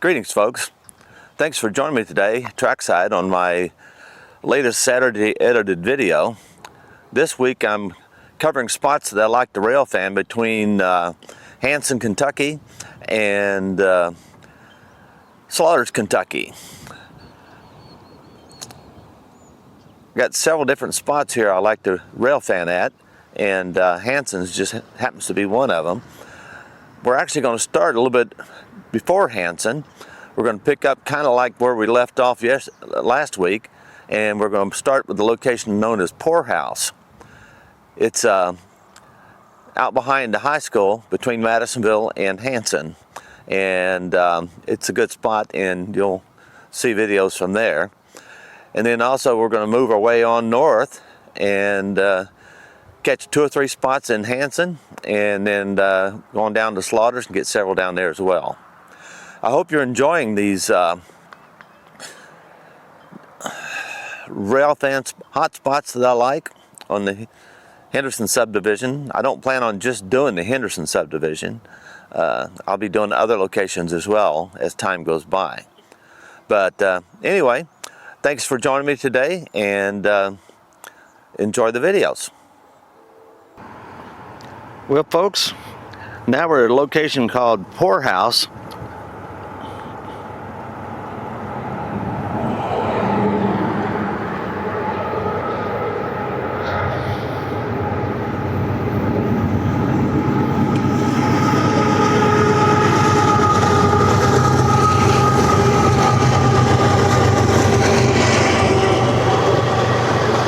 Greetings, folks. Thanks for joining me today, trackside, on my latest Saturday edited video. This week I'm covering spots that I like to rail fan between Hanson, Kentucky and Slaughter's, Kentucky. Got several different spots here I like to rail fan at, and Hanson's just happens to be one of them. We're actually going to start a little bit before Hanson. We're going to pick up kind of like where we left off last week, and we're going to start with the location known as Poorhouse. It's out behind the high school between Madisonville and Hanson, and it's a good spot, and you'll see videos from there. And then also we're going to move our way on north and catch 2 or 3 spots in Hanson, and then going down to Slaughter's and get several down there as well. I hope you're enjoying these rail fan hot spots that I like on the Henderson subdivision. I don't plan on just doing the Henderson subdivision. I'll be doing other locations as well as time goes by. But anyway, thanks for joining me today, and enjoy the videos. Well, folks, now we're at a location called Poorhouse.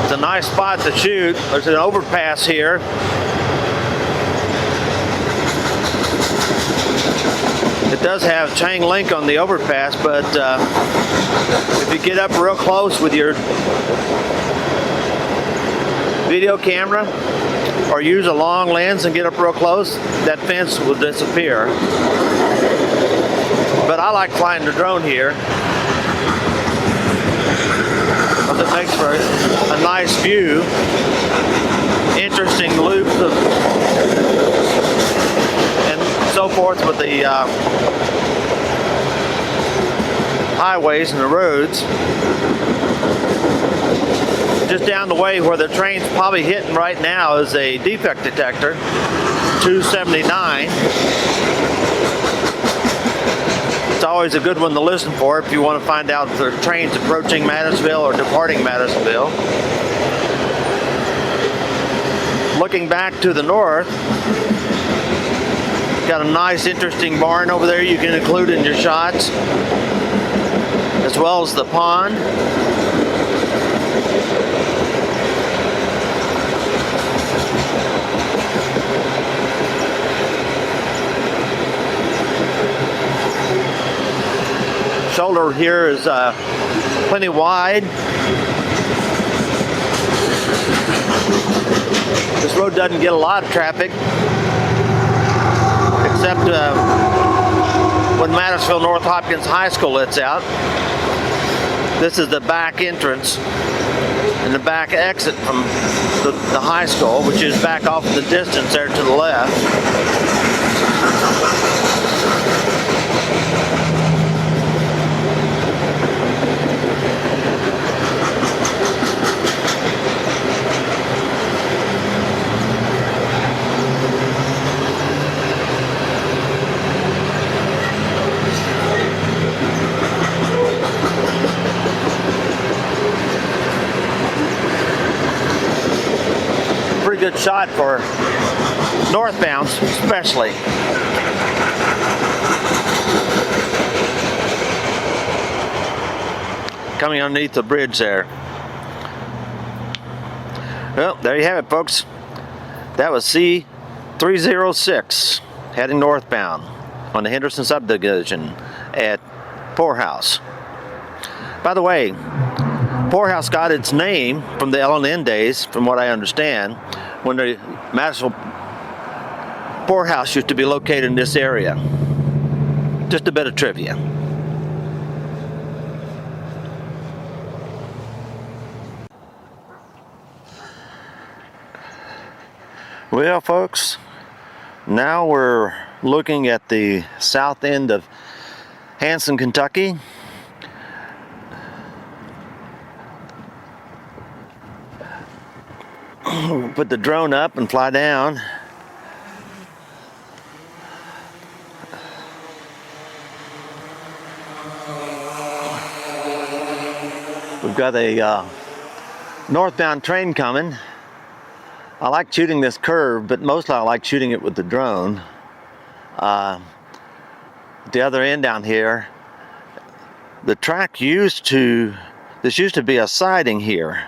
It's a nice spot to shoot. There's an overpass here. It does have chain link on the overpass, but if you get up real close with your video camera or use a long lens and get up real close, that fence will disappear. But I like flying the drone here because it makes for a nice view, interesting loops of so forth with the highways and the roads. Just down the way where the train's probably hitting right now is a defect detector, 279. It's always a good one to listen for if you want to find out if there are trains approaching Madisonville or departing Madisonville. Looking back to the north, got a nice interesting barn over there you can include in your shots, as well as the pond. Shoulder here is plenty wide. This road doesn't get a lot of traffic, except when Madisonville North Hopkins High School lets out. This is the back entrance and the back exit from the high school, which is back off in the distance there to the left. Pretty good shot for northbounds, especially. Coming underneath the bridge there. Well, there you have it, folks. That was C306 heading northbound on the Henderson subdivision at Poorhouse. By the way, Poorhouse got its name from the L&N days, from what I understand, when the Madisonville Poorhouse used to be located in this area. Just a bit of trivia. Well, folks, now we're looking at the south end of Hanson, Kentucky. We'll put the drone up and fly down. We've got a northbound train coming. I like shooting this curve, but mostly I like shooting it with the drone. The other end down here, the track this used to be a siding here,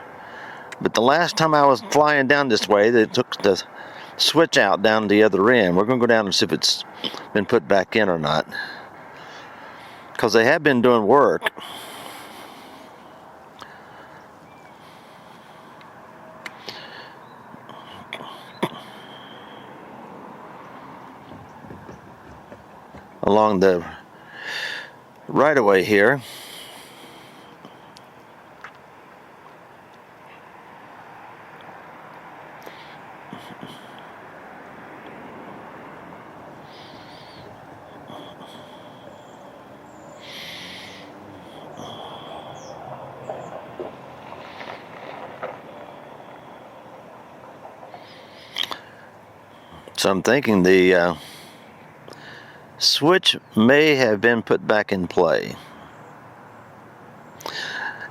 but the last time I was flying down this way, they took the switch out down the other end. We're going to go down and see if it's been put back in or not, because they have been doing work. Along the right of way here. So I'm thinking the switch may have been put back in play.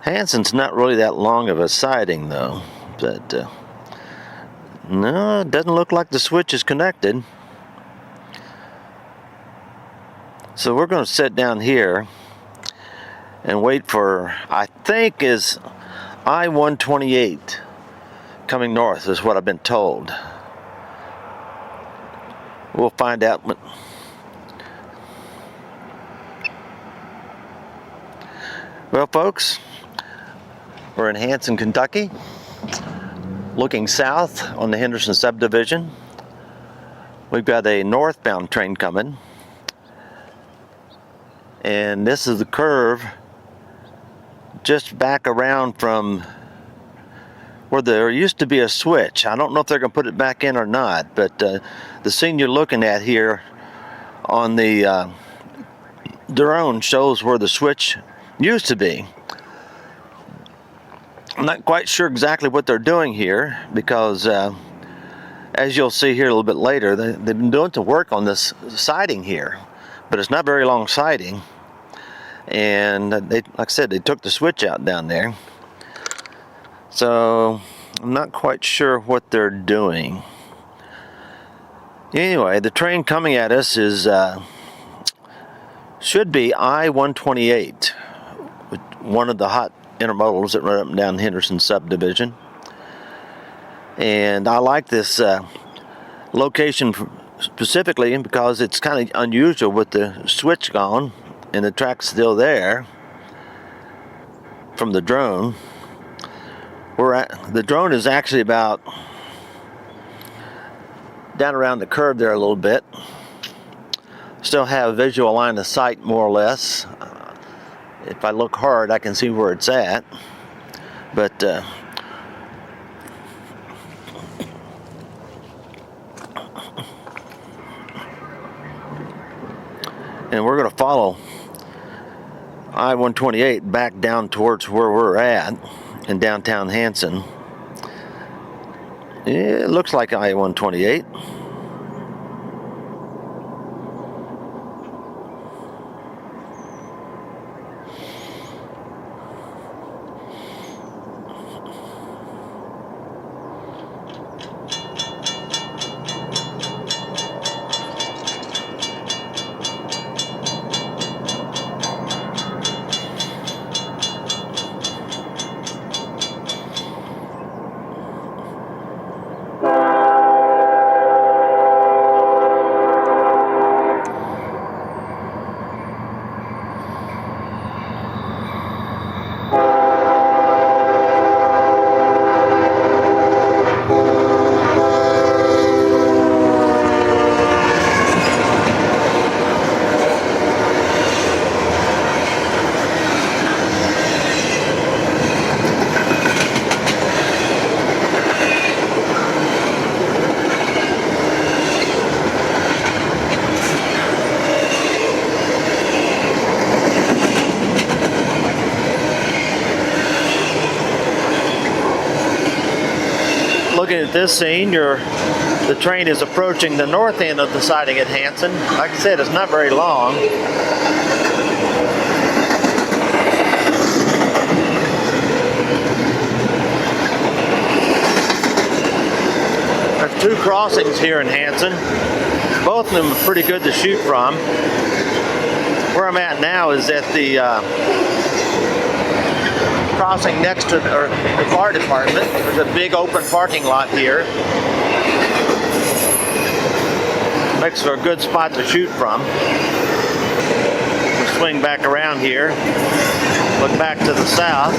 Hanson's not really that long of a siding though, but no, it doesn't look like the switch is connected. So we're going to sit down here and wait for, I think is I-128 coming north is what I've been told. We'll find out. Well, folks, we're in Hanson, Kentucky, looking south on the Henderson subdivision. We've got a northbound train coming, and this is the curve just back around from where there used to be a switch. I don't know if they're going to put it back in or not, but the scene you're looking at here on the drone shows where the switch used to be. I'm not quite sure exactly what they're doing here because as you'll see here a little bit later, they've been doing some work on this siding here, but it's not very long siding, and they, like I said, they took the switch out down there. So I'm not quite sure what they're doing. Anyway, the train coming at us is should be I-128, one of the hot intermodals that run up and down Henderson subdivision. And I like this location specifically because it's kind of unusual with the switch gone and the track's still there from the drone. The drone is actually about down around the curve there a little bit. Still have visual line of sight more or less. If I look hard, I can see where it's at. But and we're going to follow I-128 back down towards where we're at in downtown Hanson. It looks like I-128. looking at this scene, the train is approaching the north end of the siding at Hanson. Like I said, it's not very long. There's two crossings here in Hanson. Both of them are pretty good to shoot from. Where I'm at now is at the crossing next to the fire department. There's a big open parking lot here. Makes for a good spot to shoot from. We'll swing back around here, look back to the south.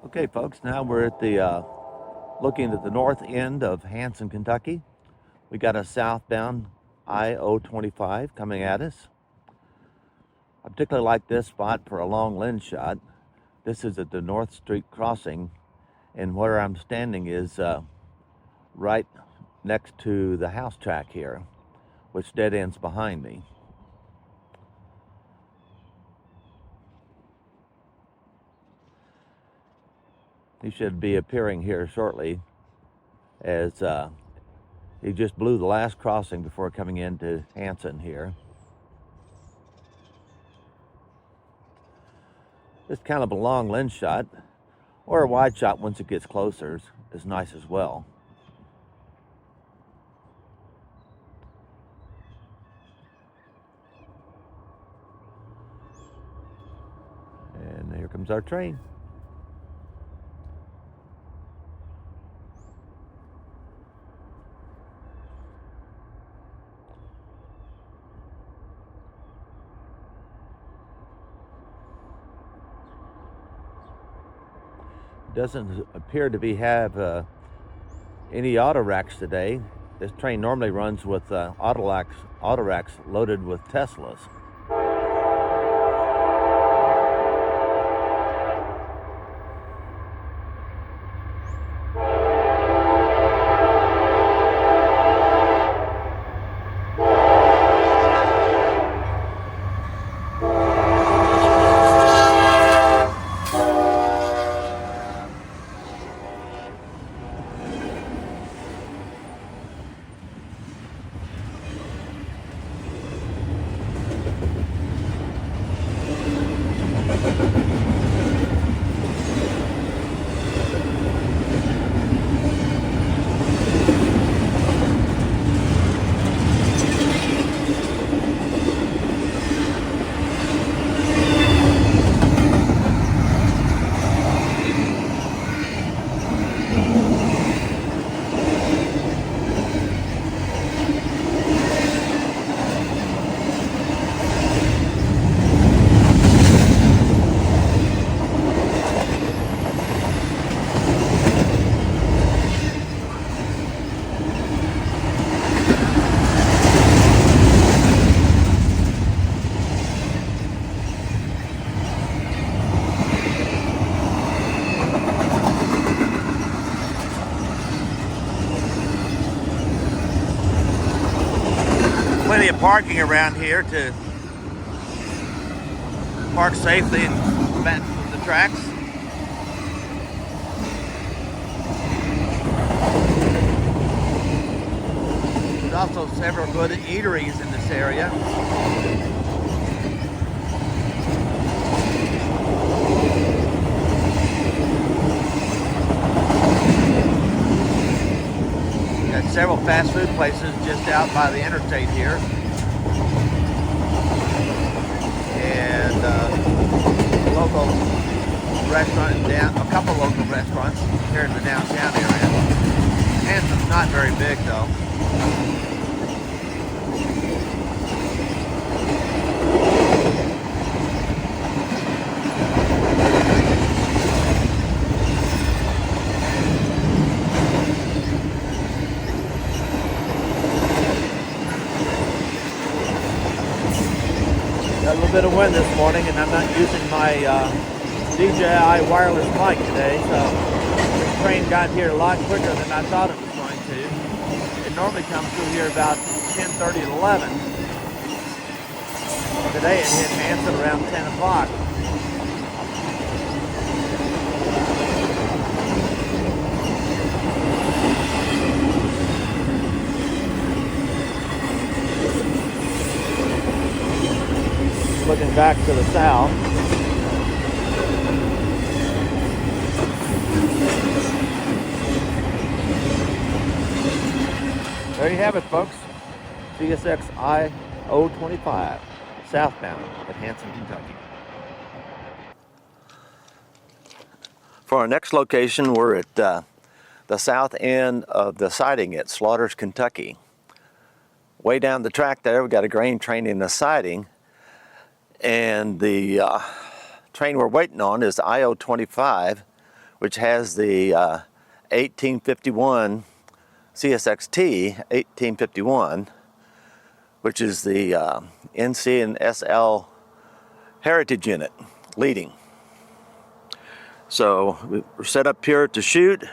Okay, folks, now we're at the looking at the north end of Hanson, Kentucky. We got a southbound I-025 coming at us. I particularly like this spot for a long lens shot. This is at the North Street crossing, and where I'm standing is right next to the house track here, which dead ends behind me. He should be appearing here shortly, as he just blew the last crossing before coming into Hanson here. It's kind of a long lens shot, or a wide shot once it gets closer is nice as well. And here comes our train. Doesn't appear to have any auto racks today. This train normally runs with auto racks loaded with Teslas. Plenty of parking around here to park safely and prevent the tracks. There's also several good eateries in this area. Got several fast food places just out by the interstate here. And local restaurant down, a couple local restaurants here in the downtown area. Hanson's not very big though. Got a little bit of wind this morning, and I'm not using my DJI wireless mic today, so this train got here a lot quicker than I thought it was going to. It normally comes through here about 10:30 to 11. Today it hit Hanson around 10 o'clock. Looking back to the south. There you have it, folks. CSX I-025, southbound at Hanson, Kentucky. For our next location, we're at the south end of the siding at Slaughters, Kentucky. Way down the track there, we've got a grain train in the siding. And the train we're waiting on is I-025, which has the 1851 CSXT 1851, which is the NC and SL heritage unit leading. So we're set up here to shoot,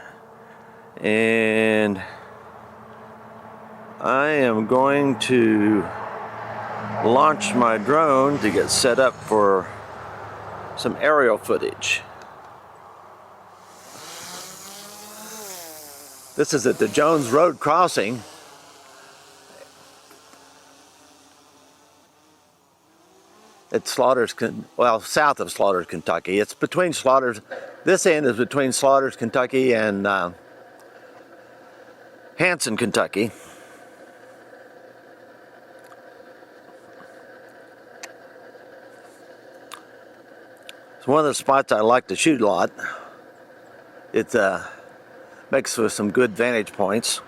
and I am going to launch my drone to get set up for some aerial footage. This is at the Jones Road crossing. It's Slaughters, well, south of Slaughters, Kentucky. It's between Slaughters, this end is between Slaughters, Kentucky and Hanson, Kentucky. It's one of the spots I like to shoot a lot. It makes for some good vantage points.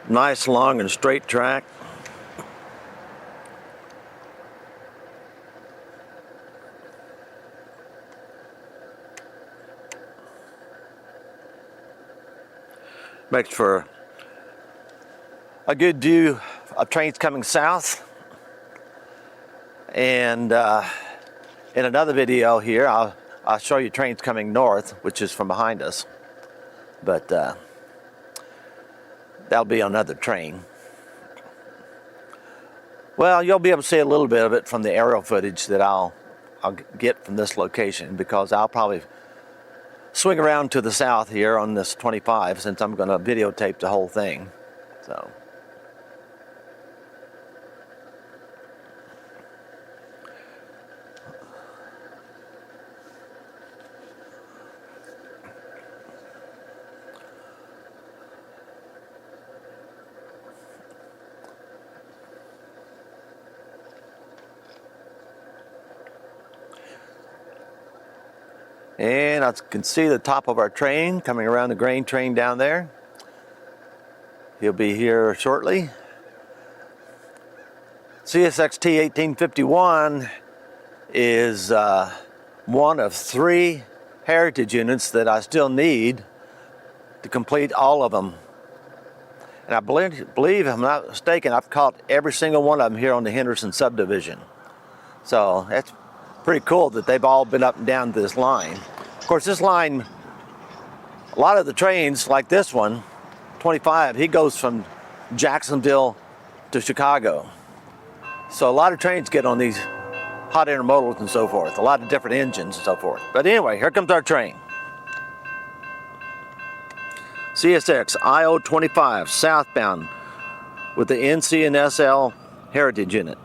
Nice, long, and straight track. Makes for a good view of trains coming south. And in another video here, I'll show you trains coming north, which is from behind us. But that'll be another train. Well, you'll be able to see a little bit of it from the aerial footage that I'll get from this location, because I'll probably swing around to the south here on this 25, since I'm going to videotape the whole thing. So. And I can see the top of our train coming around the grain train down there. He'll be here shortly. CSXT 1851 is one of 3 heritage units that I still need to complete all of them. And I believe, if I'm not mistaken, I've caught every single one of them here on the Henderson subdivision. So that's pretty cool that they've all been up and down this line. Of course, this line, a lot of the trains, like this one, 25, he goes from Jacksonville to Chicago. So a lot of trains get on these hot intermodals and so forth, a lot of different engines and so forth. But anyway, here comes our train. CSX I-025, southbound with the NC and SL heritage unit.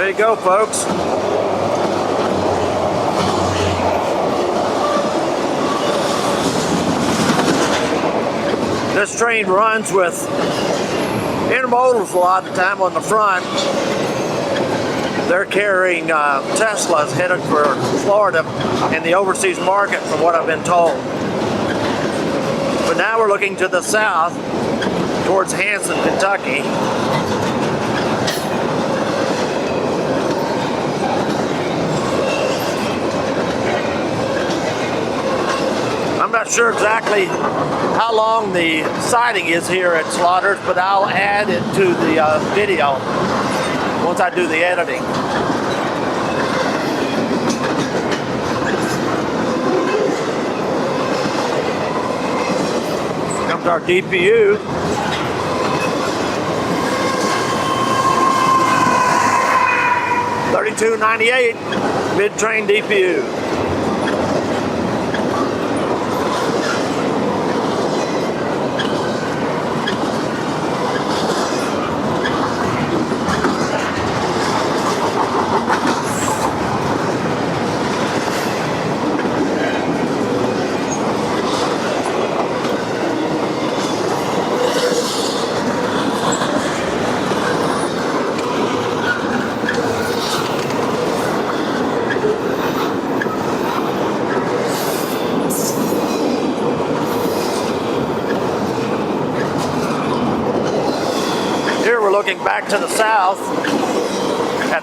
There you go, folks. This train runs with intermodals a lot of the time on the front. They're carrying Teslas headed for Florida and the overseas market, from what I've been told. But now we're looking to the south towards Hanson, Kentucky. I'm not sure exactly how long the siding is here at Slaughter's, but I'll add it to the video once I do the editing. Comes our DPU. $32.98 mid-train DPU. Here we're looking back to the south at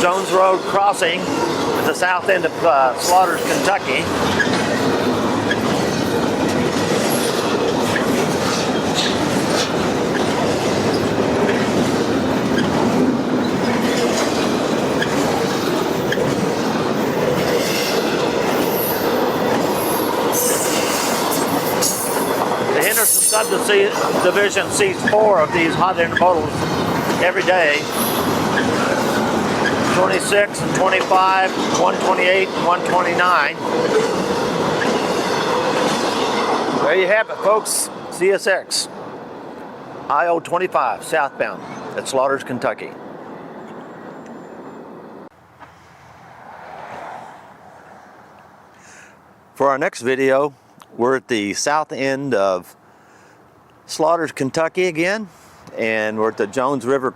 Jones Road crossing at the south end of Slaughter's, Kentucky. The Henderson subdivision sees 4 of these hot intermodals every day. 26 and 25, 128 and 129. There you have it, folks. CSX I-025 southbound at Slaughter's, Kentucky. For our next video, we're at the south end of Slaughter's, Kentucky again, and we're at the Jones Road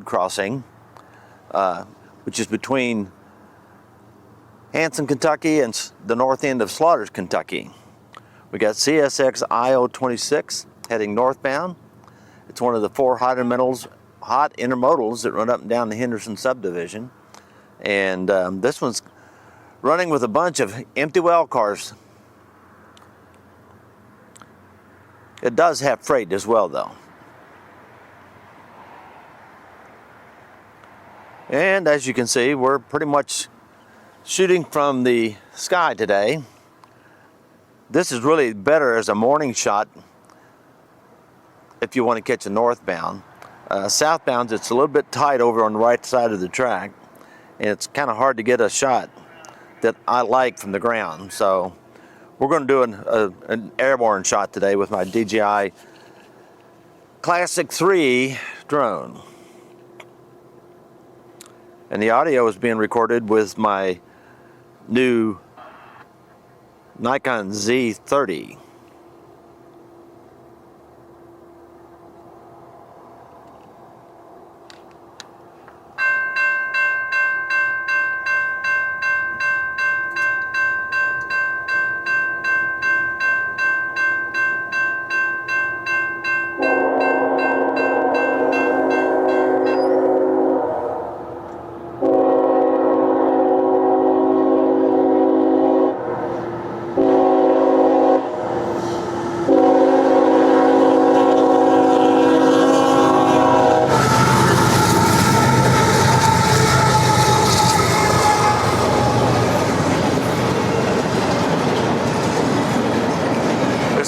crossing, which is between Hanson, Kentucky and the north end of Slaughter's, Kentucky. We got CSX I-026 heading northbound. It's one of the 4 hot intermodals that run up and down the Henderson subdivision, and this one's running with a bunch of empty well cars. It does have freight as well, though. And as you can see, we're pretty much shooting from the sky today. This is really better as a morning shot if you want to catch a northbound. Southbound, it's a little bit tight over on the right side of the track, and it's kind of hard to get a shot that I like from the ground. So we're going to do an airborne shot today with my DJI Classic 3 drone. And the audio is being recorded with my new Nikon Z30.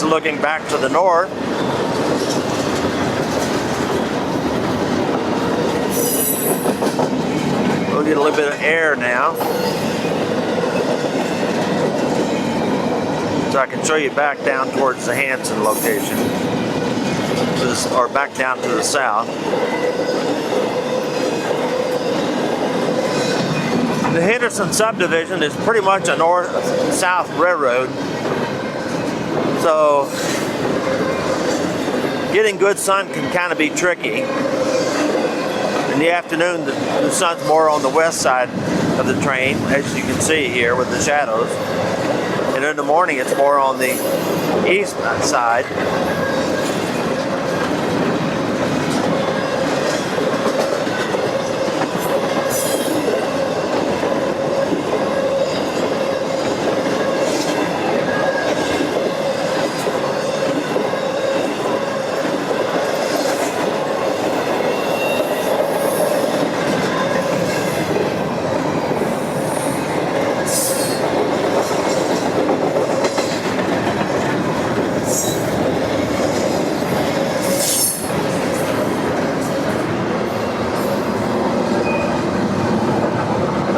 Looking back to the north. We'll get a little bit of air now, so I can show you back down towards the Hanson location, or back down to the south. The Henderson subdivision is pretty much a north-south railroad. So getting good sun can kind of be tricky. In the afternoon, the sun's more on the west side of the train, as you can see here with the shadows. And in the morning, it's more on the east side.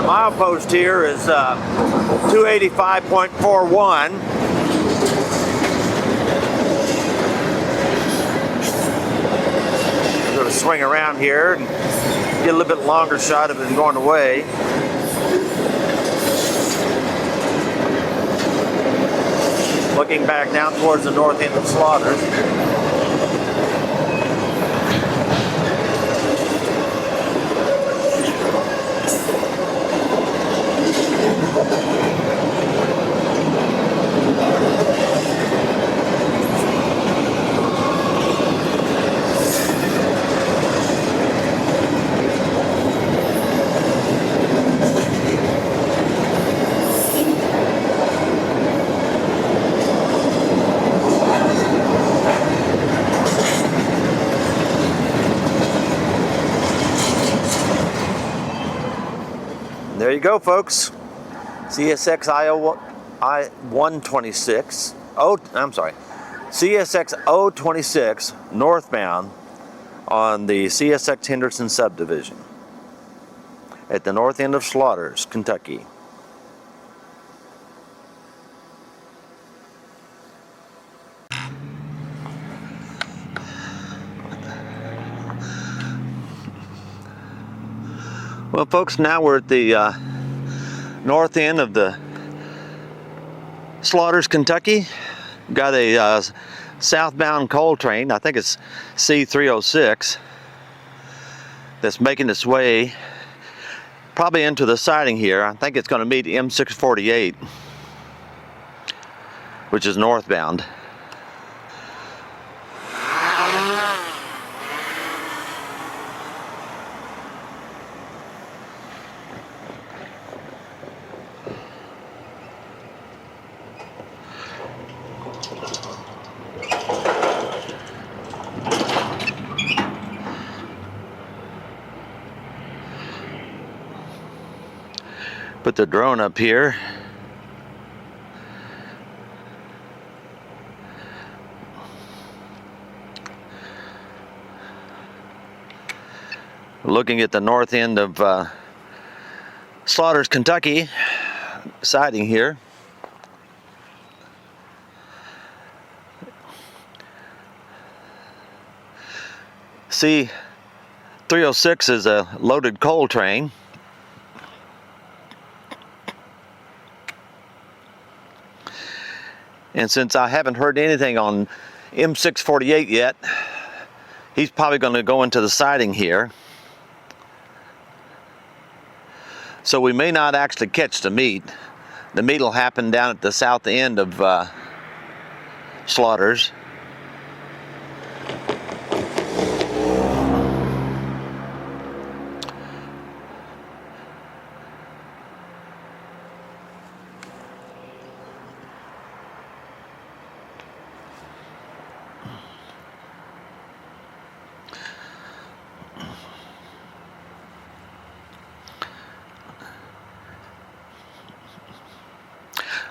Milepost here is 285.41. We're going to swing around here and get a little bit longer shot of it going away. Looking back down towards the north end of Slaughters. There you go, folks. CSX I-126. CSX 026 northbound on the CSX Henderson subdivision at the north end of Slaughters, Kentucky. Well, folks, now we're at the north end of the Slaughters, Kentucky. Got a southbound coal train, I think it's C306, that's making its way probably into the siding here. I think it's going to meet M648, which is northbound. Put the drone up here. Looking at the north end of Slaughters, Kentucky, siding here. C306 is a loaded coal train. And since I haven't heard anything on M648 yet, he's probably going to go into the siding here. So we may not actually catch the meet. The meet will happen down at the south end of Slaughters.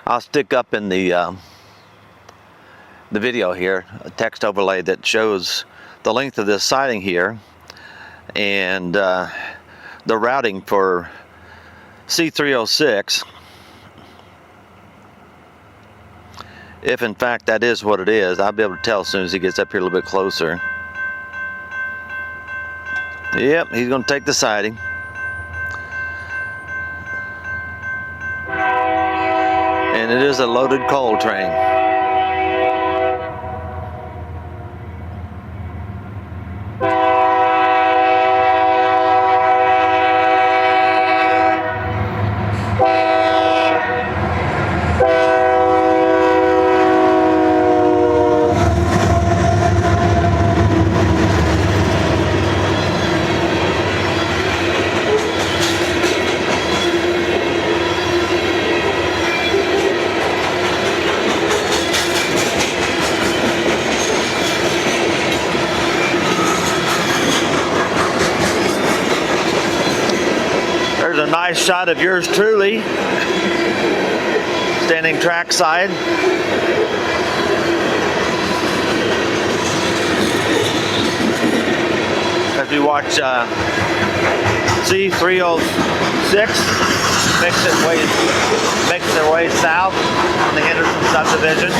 I'll stick up in the video here a text overlay that shows the length of this siding here and the routing for C306, if in fact that is what it is. I'll be able to tell as soon as he gets up here a little bit closer. Yep, he's going to take the siding. And it is a loaded coal train. a nice shot of yours truly, standing trackside. As we watch C306 makes their way south on the Henderson subdivision.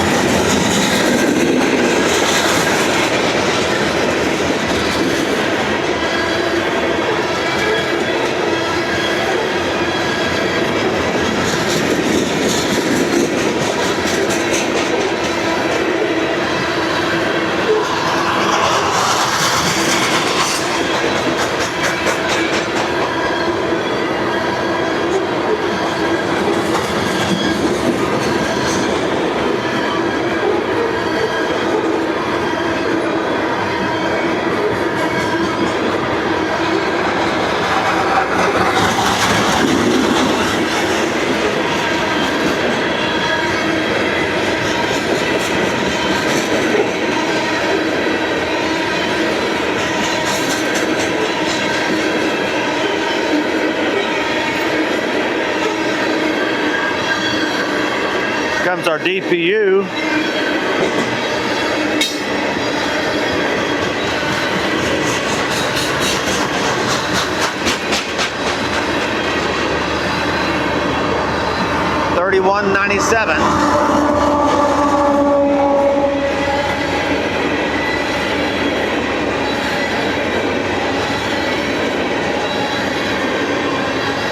Comes our DPU. $31.97.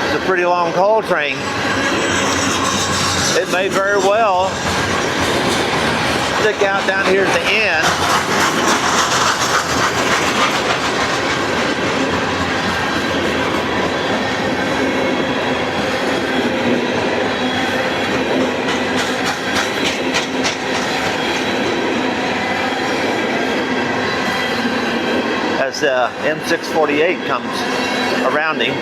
It's a pretty long coal train. It may very well stick out down here at the end. As the M648 comes around him.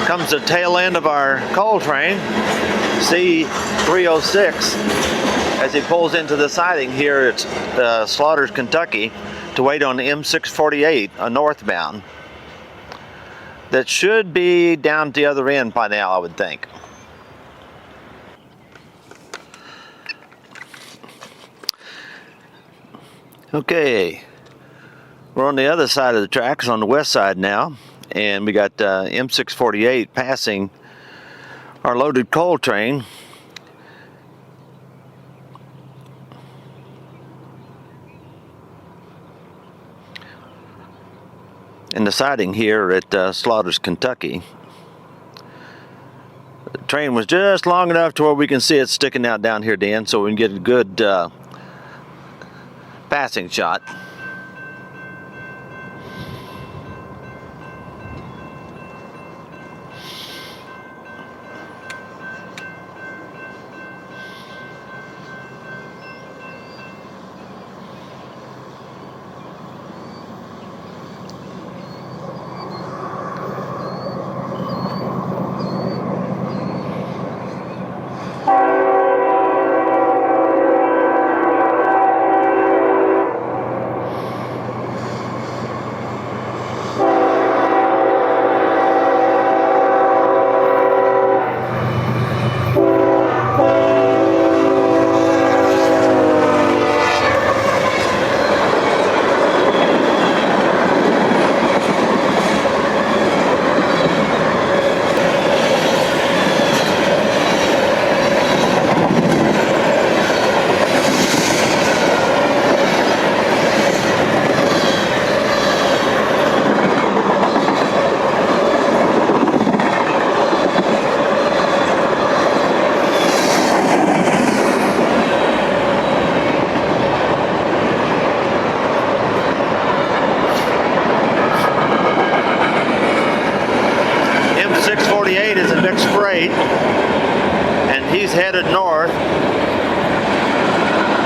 Comes the tail end of our coal train, C306, as he pulls into the siding here at Slaughters, Kentucky, to wait on the M648, a northbound. That should be down at the other end by now, I would think. Okay, we're on the other side of the tracks, on the west side now. And we got M648 passing our loaded coal train. In the siding here at Slaughters, Kentucky. The train was just long enough to where we can see it sticking out down here at the end, so we can get a good passing shot.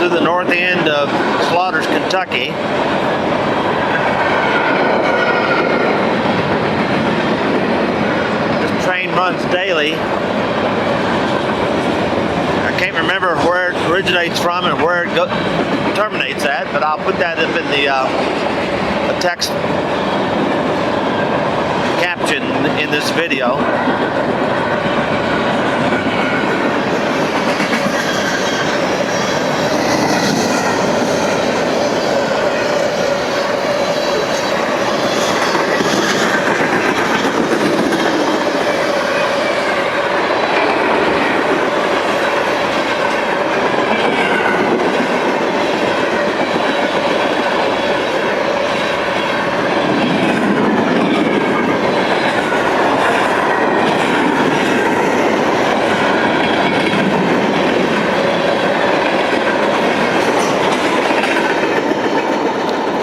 through the north end of Slaughters, Kentucky. This train runs daily. I can't remember where it originates from and where it terminates at, but I'll put that up in the text caption in this video.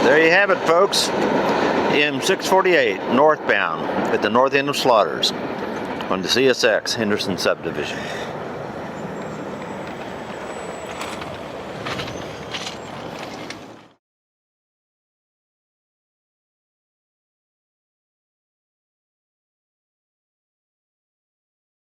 There you have it, folks. M648 northbound at the north end of Slaughters on the CSX Henderson subdivision.